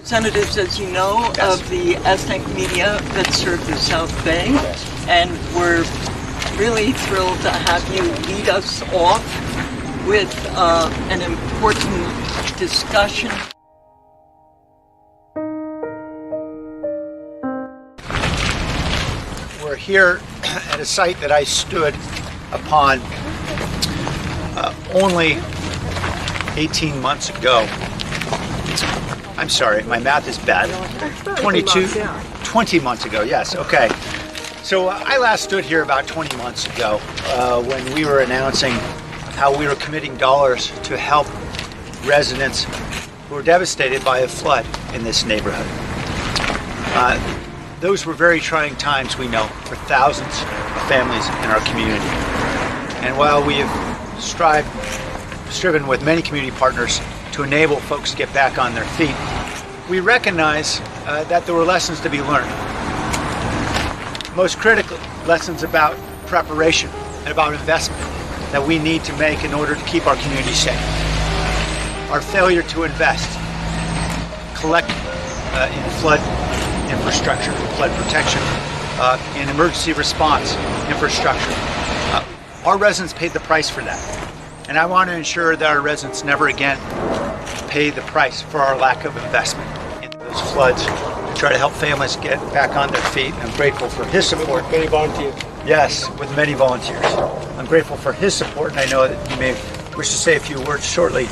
representatives, as you know, Yes. of the ethnic media that serve the South Bay, Yes. and we're really thrilled to have you lead us off with an important discussion. We're here at a site that I stood upon only 18 months ago. I'm sorry, my math is bad. 20 months ago, yes, okay. So I last stood here about 20 months ago when we were announcing how we were committing dollars to help residents who were devastated by a flood in this neighborhood. Those were very trying times, we know, for thousands of families in our community. And while we have striven with many community partners to enable folks to get back on their feet, we recognize that there were lessons to be learned. Most critically, lessons about preparation and about investment that we need to make in order to keep our community safe. Our failure to invest collectively in flood infrastructure, flood protection, in emergency response infrastructure. Our residents paid the price for that. And I want to ensure that our residents never again pay the price for our lack of investment in those floods to try to help families get back on their feet. I'm grateful for his support. With many volunteers. Yes, with many volunteers. I'm grateful for his support, and I know that you may wish to say a few words shortly.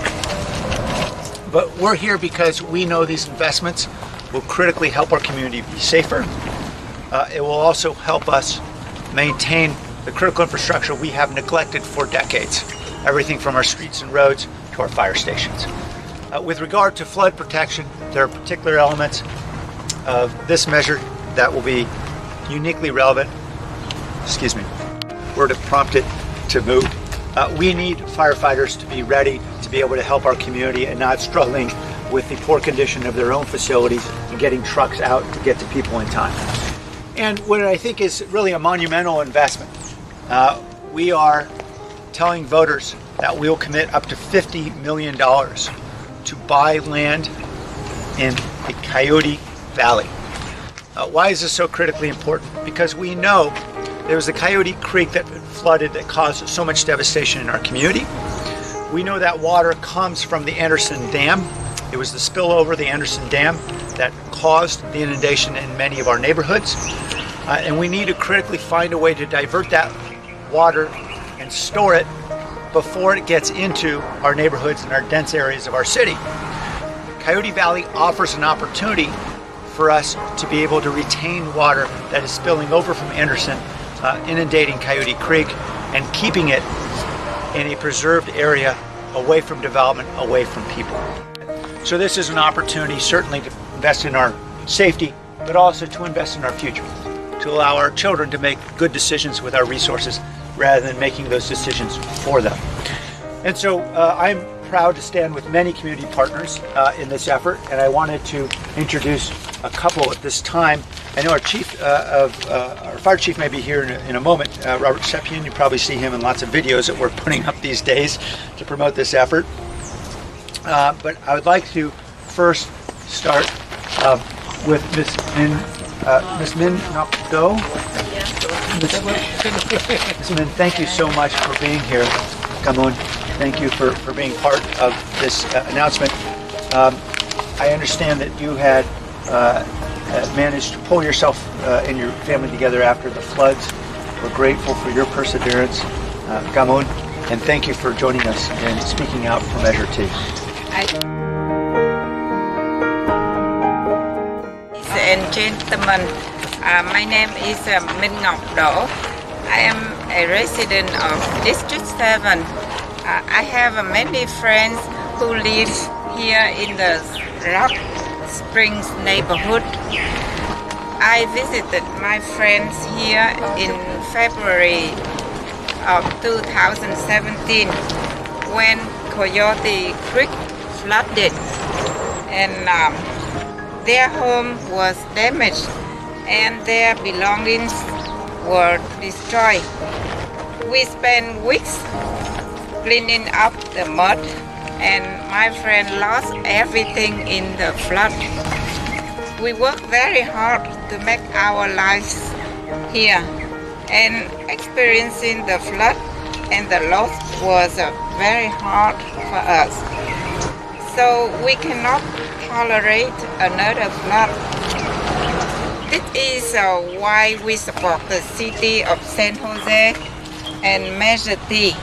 But we're here because we know these investments will critically help our community be safer. It will also help us maintain the critical infrastructure we have neglected for decades. Everything from our streets and roads to our fire stations. With regard to flood protection, there are particular elements of this measure that will be uniquely relevant. Excuse me, word have prompted to move. We need firefighters to be ready to be able to help our community and not struggling with the poor condition of their own facilities and getting trucks out to get to people in time. And what I think is really a monumental investment, we are telling voters that we will commit up to $50 million to buy land in the Coyote Valley. Why is this so critically important? Because we know there was the Coyote Creek that flooded that caused so much devastation in our community. We know that water comes from the Anderson Dam. It was the spillover of the Anderson Dam that caused the inundation in many of our neighborhoods. And we need to critically find a way to divert that water and store it before it gets into our neighborhoods and our dense areas of our city. Coyote Valley offers an opportunity for us to be able to retain water that is spilling over from Anderson, inundating Coyote Creek, and keeping it in a preserved area away from development, away from people. So this is an opportunity certainly to invest in our safety, but also to invest in our future, to allow our children to make good decisions with our resources rather than making those decisions for them. And so I'm proud to stand with many community partners in this effort, and I wanted to introduce a couple at this time. I know our our fire chief may be here in a moment, Robert Sepien. You probably see him in lots of videos that we're putting up these days to promote this effort. But I would like to first start with Ms. Min Nakdo. Ms. Min, thank you so much for being here. Kamun, thank you for being part of this announcement. I understand that you had managed to pull yourself and your family together after the floods. We're grateful for your perseverance, Kamun, and thank you for joining us and speaking out for Measure 2. Ladies and gentlemen, my name is Min Nakdo. I am a resident of District 7. I have many friends who live here in the Rock Springs neighborhood. I visited my friends here in February of 2017 when Coyote Creek flooded and their home was damaged and their belongings were destroyed. We spent weeks cleaning up the mud and my friend lost everything in the flood. we work very hard to make our lives here, and experiencing the flood and the loss was very hard for us. So we cannot tolerate another flood. This is why we support the city of San Jose and Measure T.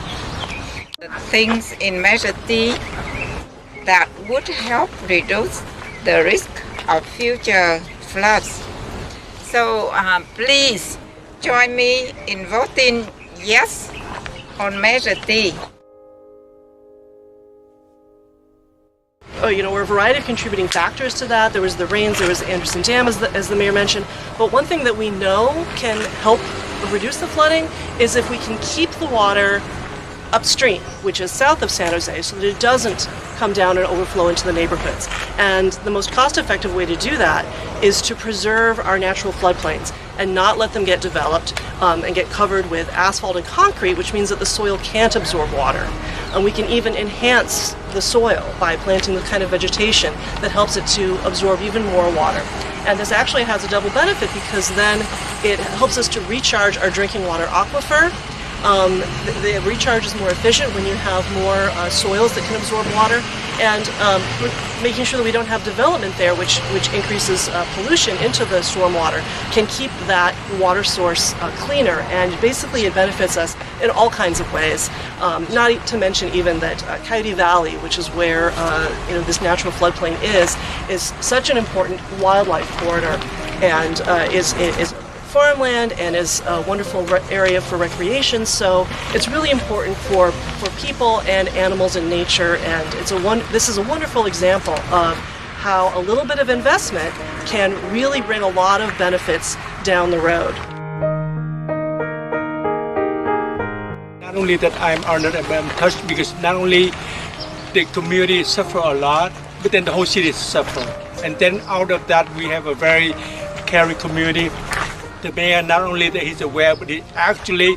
The things in Measure T that would help reduce the risk of future floods. So please join me in voting yes on Measure T. There were a variety of contributing factors to that. There was the rains, there was Anderson Dam, as the mayor mentioned. But one thing that we know can help reduce the flooding is if we can keep the water upstream, which is south of San Jose, so that it doesn't come down and overflow into the neighborhoods. And the most cost-effective way to do that is to preserve our natural floodplains and not let them get developed and get covered with asphalt and concrete, which means that the soil can't absorb water. And we can even enhance the soil by planting the kind of vegetation that helps it to absorb even more water. And this actually has a double benefit because then it helps us to recharge our drinking water aquifer. The recharge is more efficient when you have more soils that can absorb water, and making sure that we don't have development there, which increases pollution into the stormwater, can keep that water source cleaner. And basically it benefits us in all kinds of ways. Not to mention even that Coyote Valley, which is where this natural floodplain is such an important wildlife corridor, and is farmland and is a wonderful area for recreation. So it's really important for people and animals and nature, and this is a wonderful example of how a little bit of investment can really bring a lot of benefits down the road. Not only that I'm honored and I'm touched because not only the community suffer a lot, but then the whole city suffer. And then out of that we have a very caring community. The mayor, not only that he's aware, but he actually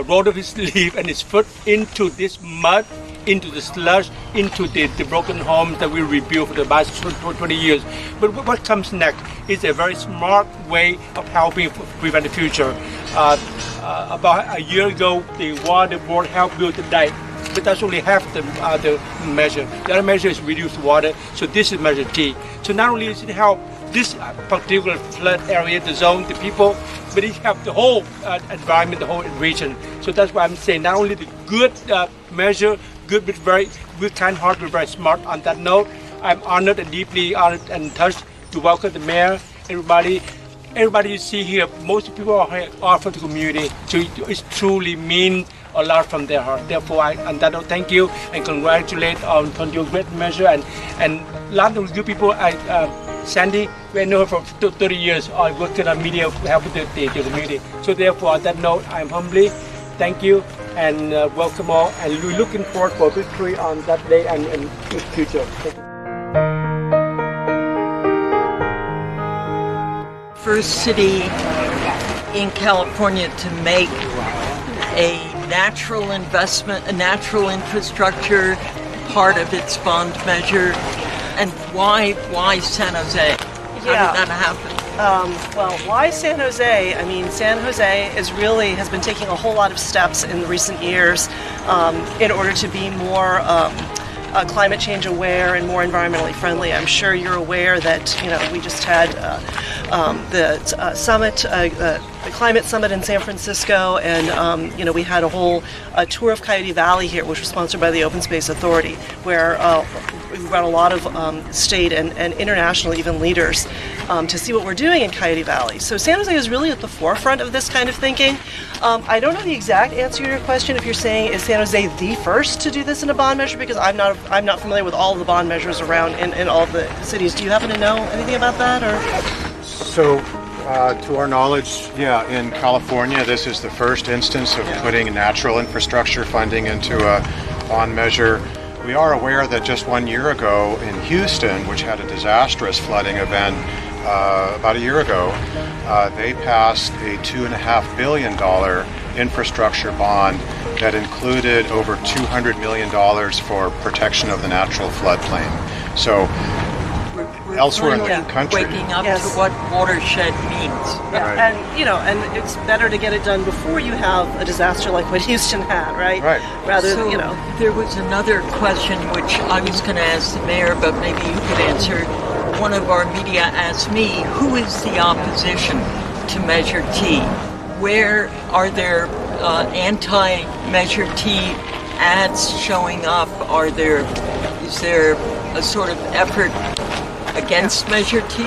rolled up his sleeve and his foot into this mud, into the slush, into the broken homes that we rebuilt for the past 20 years. But what comes next is a very smart way of helping prevent the future. About a year ago, the water board helped build the dike, but that's only half the measure. The other measure is reduce water, so this is Measure T. So not only does it help this particular flood area, the zone, the people, but it helps the whole environment, the whole region. So that's why I'm saying not only the good measure, good but very kind-hearted, but very smart. On that note, I'm honored and deeply honored and touched to welcome the mayor, everybody you see here. Most people are here are from the community, so it truly means a lot from their heart. Therefore, on that note, thank you and congratulate on your great measure, and a lot of you people. Sandy, we know her for 30 years. I worked in media helping the community. So therefore, on that note, I'm humbly thank you and welcome all. And we're looking forward for victory on that day and in the future. Thank you. First city in California to make a natural investment, a natural infrastructure part of its bond measure. And why San Jose? How did that happen? Well, why San Jose? I mean, San Jose has been taking a whole lot of steps in recent years in order to be more climate change aware and more environmentally friendly. I'm sure you're aware that we just had the summit, the climate summit in San Francisco, and we had a whole tour of Coyote Valley here, which was sponsored by the Open Space Authority, where we brought a lot of state and international even leaders to see what we're doing in Coyote Valley. So San Jose is really at the forefront of this kind of thinking. I don't know the exact answer to your question if you're saying is San Jose the first to do this in a bond measure, because I'm not familiar with all of the bond measures around in all of the cities. Do you happen to know anything about that? Or so to our knowledge, in California this is the first instance of putting natural infrastructure funding into a bond measure. We are aware that just 1 year ago in Houston, which had a disastrous flooding event about a year ago, they passed a $2.5 billion infrastructure bond that included over $200 million for protection of the natural floodplain. So We're elsewhere in the finally country. waking up Yes. to what watershed means. Right. And and it's better to get it done before you have a disaster like what Houston had, right? Right. Rather, So there was another question which I was going to ask the mayor, but maybe you could answer. One of our media asked me, who is the opposition to Measure T? Where are there anti-Measure T ads showing up? Is there a sort of effort against Measure T?